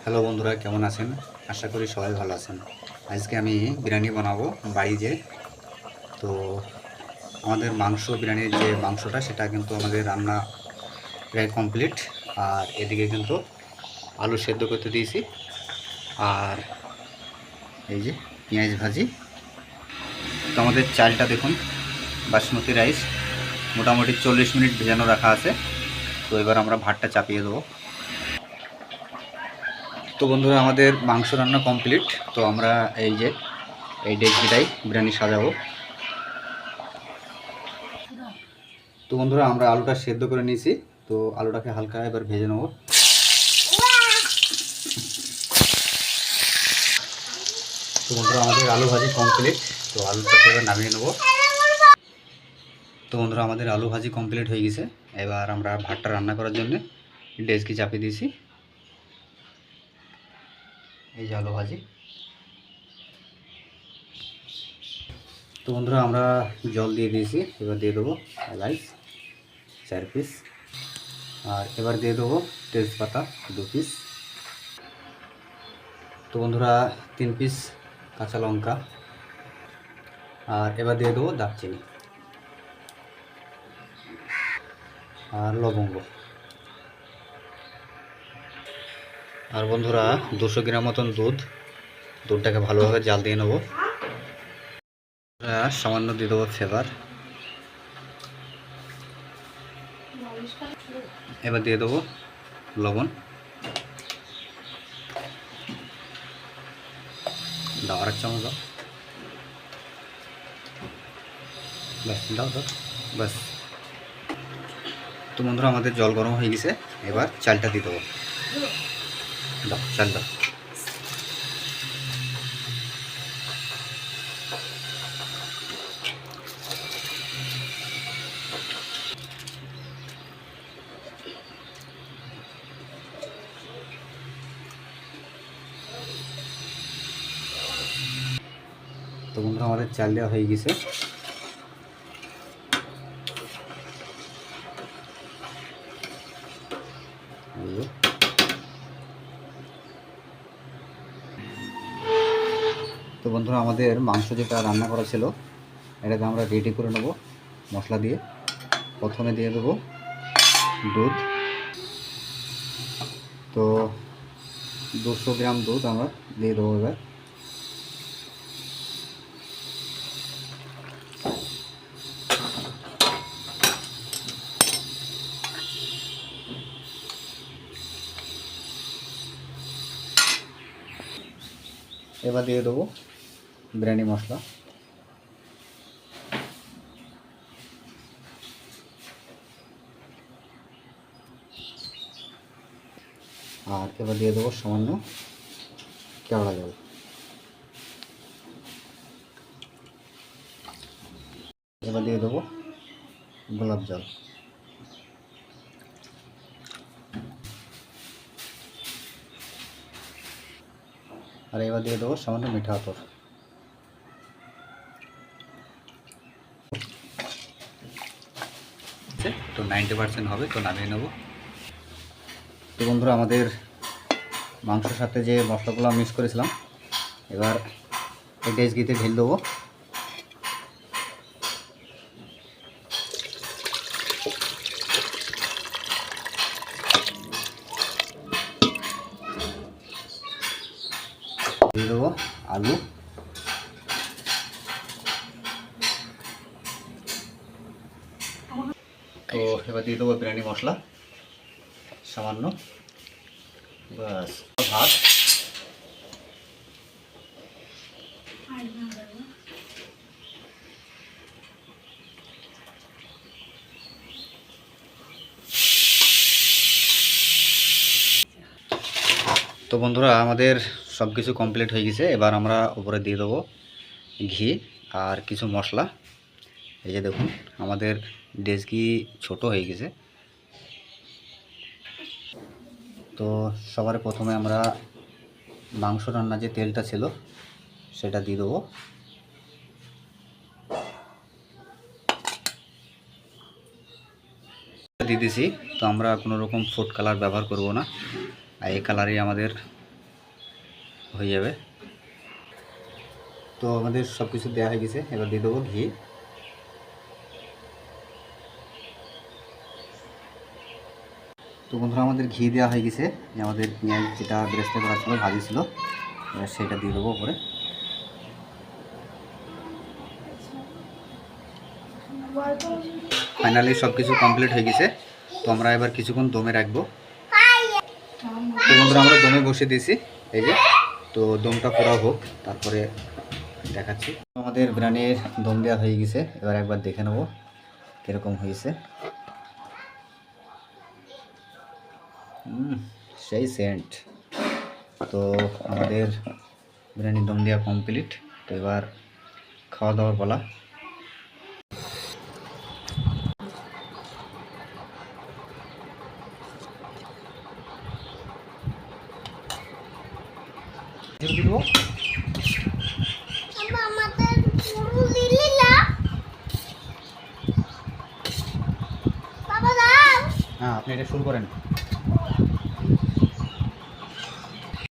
Hello বন্ধুরা, কেমন আছেন? আশা করি সবাই ভালো আছেন। আজকে আমি বিরিয়ানি বানাবো বাড়িতে। তো আমাদের বিরিয়ানির যে মাংসটা সেটা কিন্তু আমাদের রান্না প্রায় কমপ্লিট। আর এদিকে কিন্তু আলু সেদ্ধ করতে দিয়েছি। আর এই যে পেঁয়াজ ভাজি। তো আমাদের চালটা দেখুন, বাসমতি রাইস, মোটামুটি 40 মিনিট ভেজানো রাখা আছে। তো এবার আমরা ভাতটা চাপিয়ে দেবো। তো বন্ধুরা, আমাদের মাংস রান্না কমপ্লিট। তো আমরা এই ডেকচিটাই বিরিয়ানি সাজাবো। তো বন্ধুরা, আমরা আলুটা সেদ্ধ করে নিয়েছি। তো আলুটাকে হালকা এবার ভেজে নেব। তো বন্ধুরা, আমাদের আলু ভাজি কমপ্লিট। তো আলুটাকে এবার নামিয়ে নেব। তো বন্ধুরা, আমাদের আলু ভাজি কমপ্লিট হয়ে গেছে। এবার আমরা ভাতটা রান্না করার জন্য ডেচকি চাপিয়ে দিয়েছি। এই যে আলু ভাজি। তো বন্ধুরা, আমরা জল দিয়ে দিয়েছি। এবার দিয়ে দেবো এলাচ 4 পিস। আর এবার দিয়ে দেবো তেজপাতা 2 পিস। তো বন্ধুরা, 3 পিস কাঁচা লঙ্কা। আর এবার দিয়ে দেবো দারচিনি আর লবঙ্গ। আর বন্ধুরা, 200 গ্রাম মতন দুধটাকে ভালোভাবে জাল দিয়ে নেব। সামান্য দিয়ে দেবো ফ্লেভার। এবার দিয়ে দেবো লবণ। দাও আর এক চামচ দাও। ব্যাস, দাও দাও, ব্যাস। তো বন্ধুরা, আমাদের জল গরম হয়ে গেছে। এবার চালটা দিয়ে দেবো। দাও, চাল দাও। তো বন্ধুরা, আমাদের চাল দেওয়া হয়ে গেছে। তো বন্ধুরা, আমাদের মাংস যেটা রান্না করা ছিল এটাকে আমরা রেডি করে নেব মশলা দিয়ে। প্রথমে দিয়ে দেবো দুধ। তো 200 গ্রাম দুধ আমরা দিয়ে দেবো। এবার দিয়ে দেবো বিরিয়ানি মশলা। আর এবার দিয়ে দেবো সামান্য কেওড়া জল। এবার দিয়ে দেবো গোলাপ জল। আর এবার দিয়ে দেবো সামান্য মিঠা আতর। তো 90% হবে, তো নামিয়ে নেব। তো বন্ধুরা, আমাদের মাংসের সাথে যে মশলাগুলো মিক্স করেছিলাম এবার এই ডেচকিতে ঢেলে দেবো। দিয়ে দেবো আলু। তো এবার দিয়ে দেবো বিরিয়ানি মশলা সামান্য। বাস, ভাত। তো বন্ধুরা, আমাদের সব কিছু কমপ্লিট হয়ে গেছে। এবার আমরা উপরে দিয়ে দেবো ঘি আর কিছু মশলা। এই যে দেখুন, আমাদের ডেচকি ছোট হয়ে গেছে। তো সবার প্রথমে আমরা মাংস রান্না যে তেলটা ছিল সেটা দিয়ে দেবো। দিয়ে দিয়েছি। তো আমরা কোনো রকম ফুড কালার ব্যবহার করব না, আর এই কালারই আমাদের হয়ে যাবে। তো আমাদের সব কিছু দেওয়া হয়ে গেছে, এবার দিয়ে দেবো ঘি। তো বন্ধুরা আমাদের ঘি দেওয়া হয়ে গেছে, আমাদের পেঁয়াজ যেটা বেরেস্তা করা ছিল, ভাজি ছিল, এবার সেটা দিয়ে দেবো উপরে। ফাইনালি সব কিছু কমপ্লিট হয়ে গেছে। তো আমরা এবার কিছুক্ষণ দমে রাখবো। তো বন্ধুরা আমরা দমে বসে দিয়েছি, এই যে। তো দমটা পুরো হোক, তারপরে দেখাচ্ছি। আমাদের বিরিয়ানির দম দেওয়া হয়ে গেছে, এবার একবার দেখে নেবো কীরকম হয়েছে। সেই সেন্ট। তো আমাদের বিরিয়ানির দম দেওয়া কমপ্লিট। তো এবার খাওয়া দাওয়ার পালা। হ্যাঁ, আপনি এটা শুরু করেন।